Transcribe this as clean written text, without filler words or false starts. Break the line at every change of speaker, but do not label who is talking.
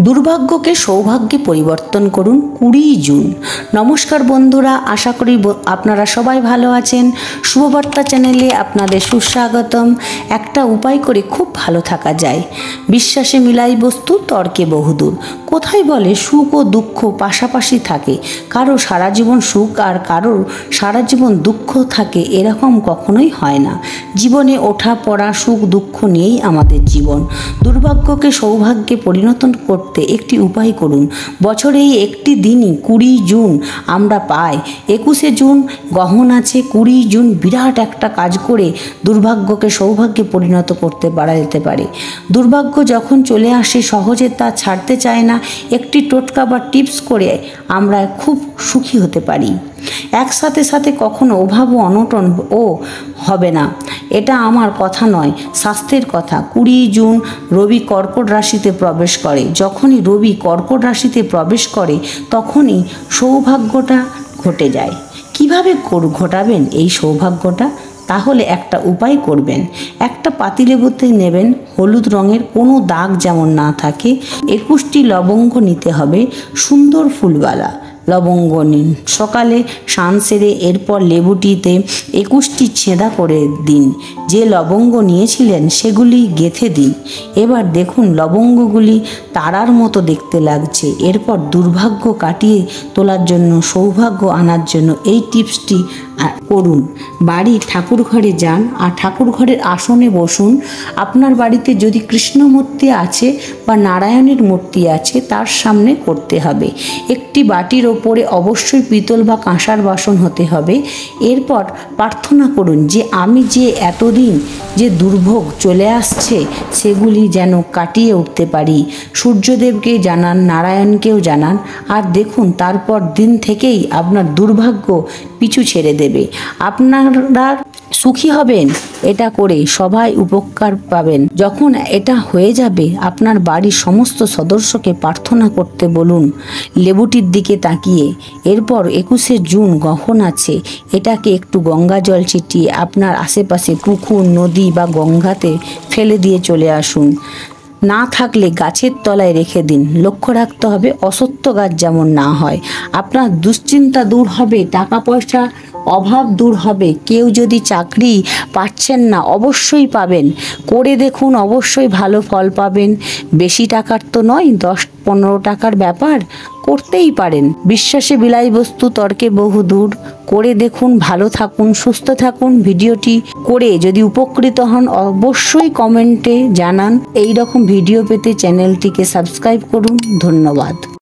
দুর্ভাগ্যকে সৌভাগ্যে পরিবর্তন করুন 20 জুন। নমস্কার বন্ধুরা, আশা করি আপনারা সবাই ভালো আছেন। শুভবার্তা চ্যানেলে আপনাদের সুস্বাগতম। একটা উপায় করে খুব ভালো থাকা যায়। বিশ্বাসে মিলাই বস্তু, তর্কে বহুদূর। কোথায় বলে সুখ ও দুঃখ পাশাপাশি থাকে, কারো সারা জীবন সুখ আর কারোর সারা জীবন দুঃখ থাকে, এরকম কখনোই হয় না। জীবনে ওঠা পড়া, সুখ দুঃখ নিয়েই আমাদের জীবন। দুর্ভাগ্যকে সৌভাগ্যে পরিণত করতে একটি উপায় করুন। বছরেই একটি দিনই 20 জুন আমরা পাই। 21শে জুন গ্রহণ আছে, 20 জুন বিরাট একটা কাজ করে দুর্ভাগ্যকে সৌভাগ্যে পরিণত করতে পারা যেতে পারে। দুর্ভাগ্য যখন চলে আসে সহজে তা ছাড়তে চায় না। একটি টোটকা বা টিপস করে আমরা খুব সুখী হতে পারি। একসাথে সাথে কখনো অভাব ও অনটন ও হবে না। এটা আমার কথা নয়, শাস্ত্রের কথা। 20 জুন রবি কর্কট রাশিতে প্রবেশ করে। যখনই রবি কর্কট রাশিতে প্রবেশ করে তখনই সৌভাগ্যটা ঘটে যায়। কিভাবে ঘটাবেন এই সৌভাগ্যটা? তাহলে একটা উপায় করবেন। একটা পাতিলেবুতে নেবেন হলুদ রঙের, কোনো দাগ যেমন না থাকে। 21টি লবঙ্গ নিতে হবে, সুন্দর ফুলওয়ালা লবঙ্গ নিন। সকালে স্নান সেরে এরপর লেবুটিতে 21টি ছেঁদা করে দিন। যে লবঙ্গ নিয়েছিলেন সেগুলি গেঁথে দিন। এবার দেখুন লবঙ্গগুলি তারার মতো দেখতে লাগছে। এরপর দুর্ভাগ্য কাটিয়ে তোলার জন্য, সৌভাগ্য আনার জন্য এই টিপসটি করুন। বাড়ি ঠাকুর ঘরে যান আর ঠাকুর ঘরের আসনে বসুন। আপনার বাড়িতে যদি কৃষ্ণ মূর্তি আছে বা নারায়ণের মূর্তি আছে তার সামনে করতে হবে। একটি বাটির ওপরে অবশ্যই পিতল বা কাঁসার বাসন হতে হবে। এরপর প্রার্থনা করুন যে আমি যে এতদিন যে দুর্ভোগ চলে আসছে সেগুলি যেন কাটিয়ে উঠতে পারি। সূর্যদেবকে জানান, নারায়ণকেও জানান। আর দেখুন তারপর দিন থেকেই আপনার দুর্ভাগ্য পিছু ছেড়ে দেবে। আপনারা সুখী হবেন। এটা করে সবাই উপকার পাবেন। যখন এটা হয়ে যাবে আপনার বাড়ির সমস্ত সদস্যকে প্রার্থনা করতে বলুন লেবুটির দিকে তাকিয়ে। এরপর 21শে জুন গ্রহণ আছে, এটাকে একটু গঙ্গা জল ছিটিয়ে আপনার আশেপাশে পুকুর, নদী বা গঙ্গাতে ফেলে দিয়ে চলে আসুন। না থাকলে গাছের তলায় রেখে দিন। লক্ষ্য রাখতে হবে অসত্য গাছ যেমন না হয়। আপনার দুশ্চিন্তা দূর হবে, টাকা পয়সা অভাব দূর হবে। কেউ যদি চাকরি পাচ্ছেন না, অবশ্যই পাবেন। করে দেখুন, অবশ্যই ভালো ফল পাবেন। বেশি টাকার তো নয়, 10-15 টাকার ব্যাপার, করতেই পারেন। বিশ্বাসে বিলাই বস্তু, তর্কে বহুদূর। করে দেখুন, ভালো থাকুন, সুস্থ থাকুন। ভিডিওটি করে যদি উপকৃত হন অবশ্যই কমেন্টে জানান। এই রকম ভিডিও পেতে চ্যানেলটিকে সাবস্ক্রাইব করুন। ধন্যবাদ।